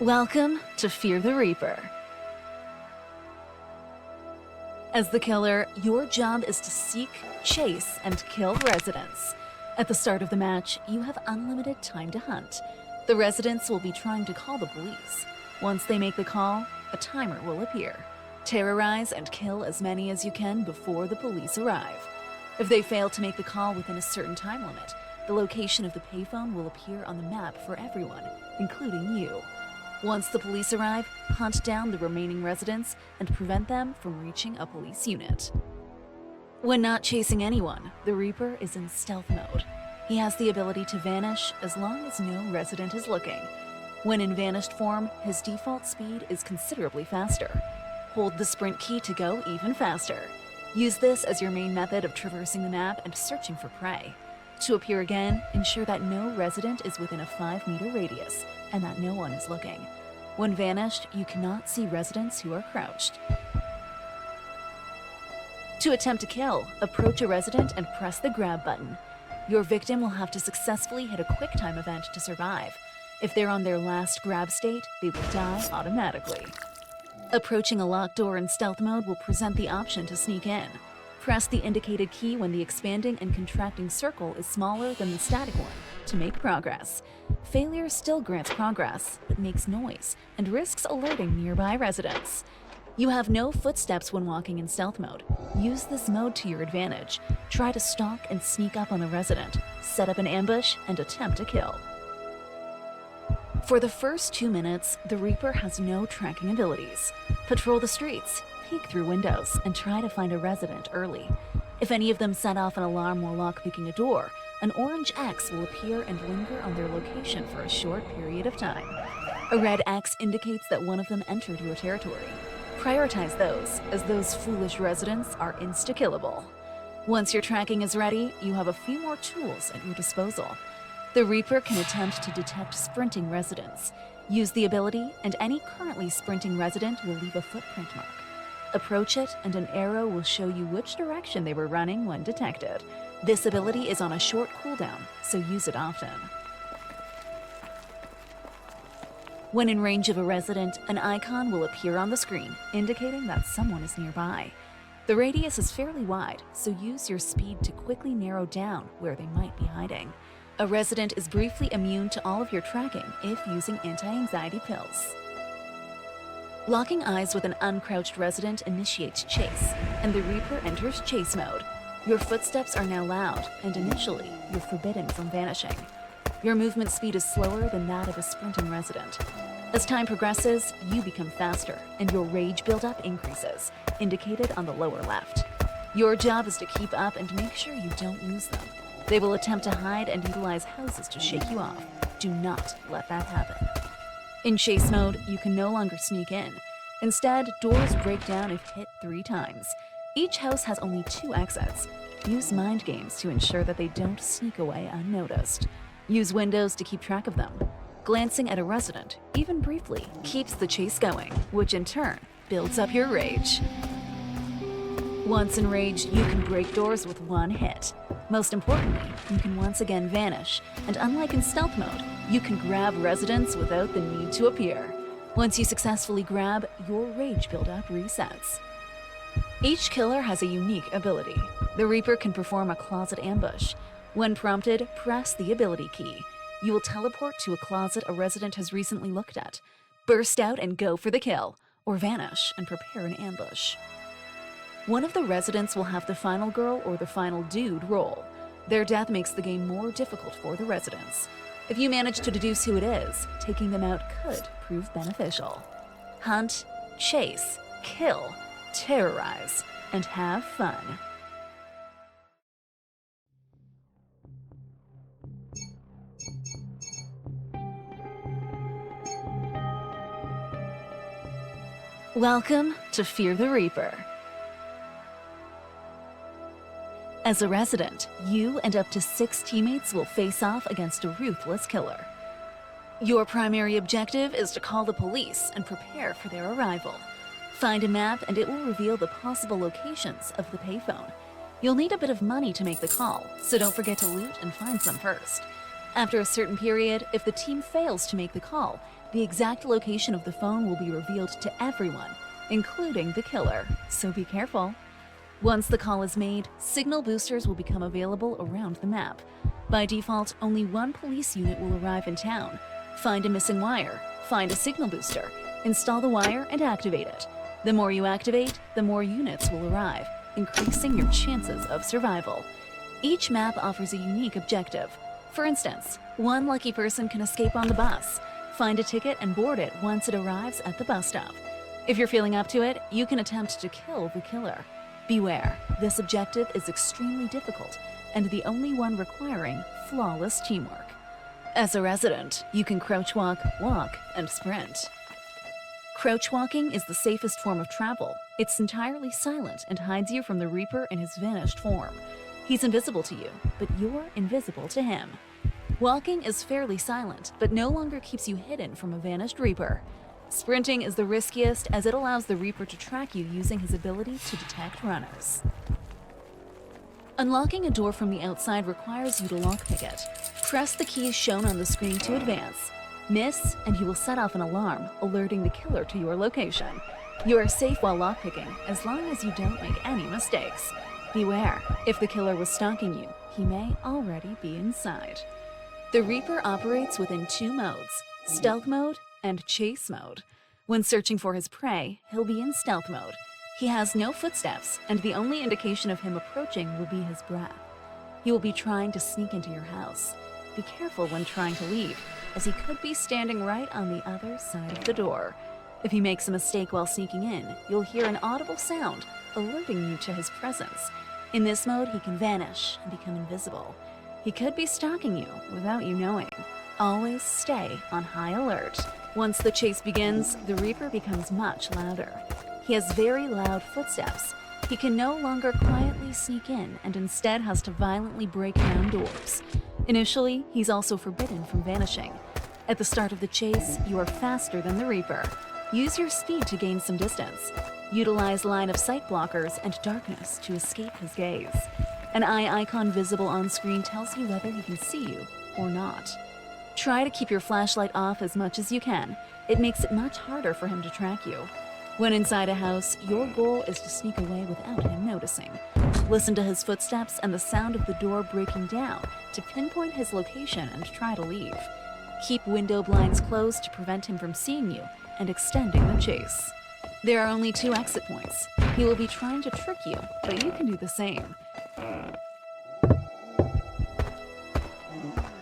Welcome to Fear the Reaper. As the killer, your job is to seek, chase, and kill residents. At the start of the match, you have unlimited time to hunt. The residents will be trying to call the police. Once they make the call, a timer will appear. Terrorize and kill as many as you can before the police arrive. If they fail to make the call within a certain time limit, the location of the payphone will appear on the map for everyone, including you. Once the police arrive, hunt down the remaining residents and prevent them from reaching a police unit. When not chasing anyone, the Reaper is in stealth mode. He has the ability to vanish as long as no resident is looking. When in vanished form, his default speed is considerably faster. Hold the sprint key to go even faster. Use this as your main method of traversing the map and searching for prey. To appear again, ensure that no resident is within a 5-meter radius and that no one is looking. When vanished, you cannot see residents who are crouched. To attempt to kill, approach a resident and press the grab button. Your victim will have to successfully hit a QuickTime event to survive. If they're on their last grab state, they will die automatically. Approaching a locked door in stealth mode will present the option to sneak in. Press the indicated key when the expanding and contracting circle is smaller than the static one to make progress. Failure still grants progress, but makes noise and risks alerting nearby residents. You have no footsteps when walking in stealth mode. Use this mode to your advantage. Try to stalk and sneak up on the resident, set up an ambush, and attempt to kill. For the first 2 minutes, the Reaper has no tracking abilities. Patrol the streets, peek through windows, and try to find a resident early. If any of them set off an alarm while lockpicking a door, an orange X will appear and linger on their location for a short period of time. A red X indicates that one of them entered your territory. Prioritize those, as those foolish residents are insta-killable. Once your tracking is ready, you have a few more tools at your disposal. The Reaper can attempt to detect sprinting residents. Use the ability, and any currently sprinting resident will leave a footprint mark. Approach it, and an arrow will show you which direction they were running when detected. This ability is on a short cooldown, so use it often. When in range of a resident, an icon will appear on the screen, indicating that someone is nearby. The radius is fairly wide, so use your speed to quickly narrow down where they might be hiding. A resident is briefly immune to all of your tracking if using anti-anxiety pills. Locking eyes with an uncrouched resident initiates chase, and the Reaper enters chase mode. Your footsteps are now loud, and initially, you're forbidden from vanishing. Your movement speed is slower than that of a sprinting resident. As time progresses, you become faster, and your rage buildup increases, indicated on the lower left. Your job is to keep up and make sure you don't lose them. They will attempt to hide and utilize houses to shake you off. Do not let that happen. In chase mode, you can no longer sneak in. Instead, doors break down if hit 3 times. Each house has only 2 exits. Use mind games to ensure that they don't sneak away unnoticed. Use windows to keep track of them. Glancing at a resident, even briefly, keeps the chase going, which in turn builds up your rage. Once enraged, you can break doors with 1 hit. Most importantly, you can once again vanish, and unlike in stealth mode, you can grab residents without the need to appear. Once you successfully grab, your rage buildup resets. Each killer has a unique ability. The Reaper can perform a closet ambush. When prompted, press the ability key. You will teleport to a closet a resident has recently looked at. Burst out and go for the kill, or vanish and prepare an ambush. One of the residents will have the final girl or the final dude role. Their death makes the game more difficult for the residents. If you manage to deduce who it is, taking them out could prove beneficial. Hunt, chase, kill, terrorize, and have fun. Welcome to Fear the Reaper. As a resident, you and up to 6 teammates will face off against a ruthless killer. Your primary objective is to call the police and prepare for their arrival. Find a map and it will reveal the possible locations of the payphone. You'll need a bit of money to make the call, so don't forget to loot and find some first. After a certain period, if the team fails to make the call, The exact location of the phone will be revealed to everyone, including the killer, so be careful. Once the call is made, signal boosters will become available around the map. By default, only one police unit will arrive in town. Find a missing wire, find a signal booster, install the wire and activate it. The more you activate, the more units will arrive, increasing your chances of survival. Each map offers a unique objective. For instance, one lucky person can escape on the bus. Find a ticket and board it once it arrives at the bus stop. If you're feeling up to it, you can attempt to kill the killer. Beware, this objective is extremely difficult and the only one requiring flawless teamwork. As a resident, you can crouch walk, walk, and sprint. Crouch walking is the safest form of travel. It's entirely silent and hides you from the Reaper in his vanished form. He's invisible to you, but you're invisible to him. Walking is fairly silent, but no longer keeps you hidden from a vanished Reaper. Sprinting is the riskiest as it allows the Reaper to track you using his ability to detect runners. Unlocking a door from the outside requires you to lockpick it. Press the keys shown on the screen to advance. Miss, and you will set off an alarm, alerting the killer to your location. You are safe while lockpicking, as long as you don't make any mistakes. Beware, if the killer was stalking you, he may already be inside. The Reaper operates within two modes, stealth mode and chase mode. When searching for his prey, he'll be in stealth mode. He has no footsteps, and the only indication of him approaching will be his breath. He will be trying to sneak into your house. Be careful when trying to leave, as he could be standing right on the other side of the door. If he makes a mistake while sneaking in, you'll hear an audible sound, alerting you to his presence. In this mode, he can vanish and become invisible. He could be stalking you without you knowing. Always stay on high alert. Once the chase begins, the Reaper becomes much louder. He has very loud footsteps. He can no longer quietly sneak in and instead has to violently break down doors. Initially, he's also forbidden from vanishing. At the start of the chase, you are faster than the Reaper. Use your speed to gain some distance. Utilize line of sight blockers and darkness to escape his gaze. An eye icon visible on screen tells you whether he can see you or not. Try to keep your flashlight off as much as you can. It makes it much harder for him to track you. When inside a house, your goal is to sneak away without him noticing. Listen to his footsteps and the sound of the door breaking down to pinpoint his location and try to leave. Keep window blinds closed to prevent him from seeing you and extending the chase. There are only 2 exit points. He will be trying to trick you, but you can do the same.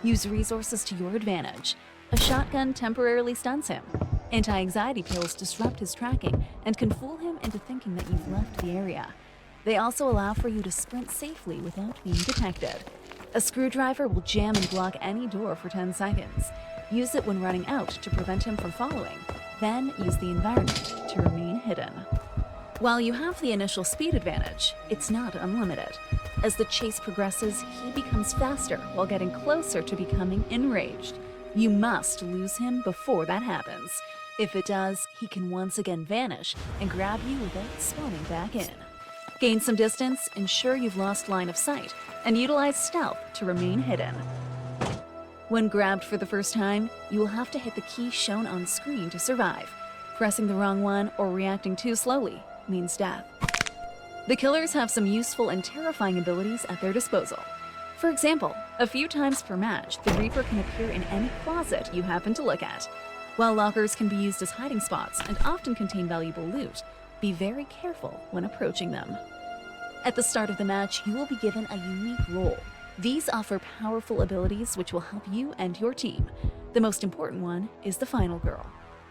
Use resources to your advantage. A shotgun temporarily stuns him. Anti-anxiety pills disrupt his tracking and can fool him into thinking that you've left the area. They also allow for you to sprint safely without being detected. A screwdriver will jam and block any door for 10 seconds. Use it when running out to prevent him from following. Then use the environment to remain hidden. While you have the initial speed advantage, it's not unlimited. As the chase progresses, he becomes faster while getting closer to becoming enraged. You must lose him before that happens. If it does, he can once again vanish and grab you without spawning back in. Gain some distance, ensure you've lost line of sight, and utilize stealth to remain hidden. When grabbed for the first time, you will have to hit the key shown on screen to survive. Pressing the wrong one or reacting too slowly means death. The killers have some useful and terrifying abilities at their disposal. For example, a few times per match, the Reaper can appear in any closet you happen to look at. While lockers can be used as hiding spots and often contain valuable loot, be very careful when approaching them. At the start of the match, you will be given a unique role. These offer powerful abilities which will help you and your team. The most important one is the Final Girl.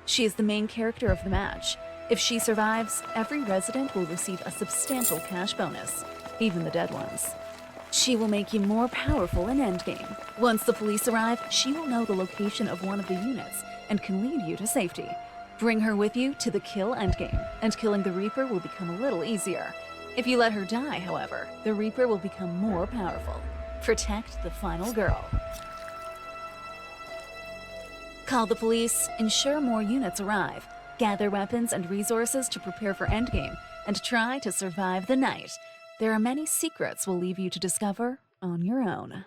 She is the main character of the match. If she survives, every resident will receive a substantial cash bonus, even the dead ones. She will make you more powerful in endgame. Once the police arrive, she will know the location of one of the units and can lead you to safety. Bring her with you to the kill endgame, and killing the Reaper will become a little easier. If you let her die, however, the Reaper will become more powerful. Protect the Final Girl. Call the police, ensure more units arrive, gather weapons and resources to prepare for endgame, and try to survive the night. There are many secrets we'll leave you to discover on your own.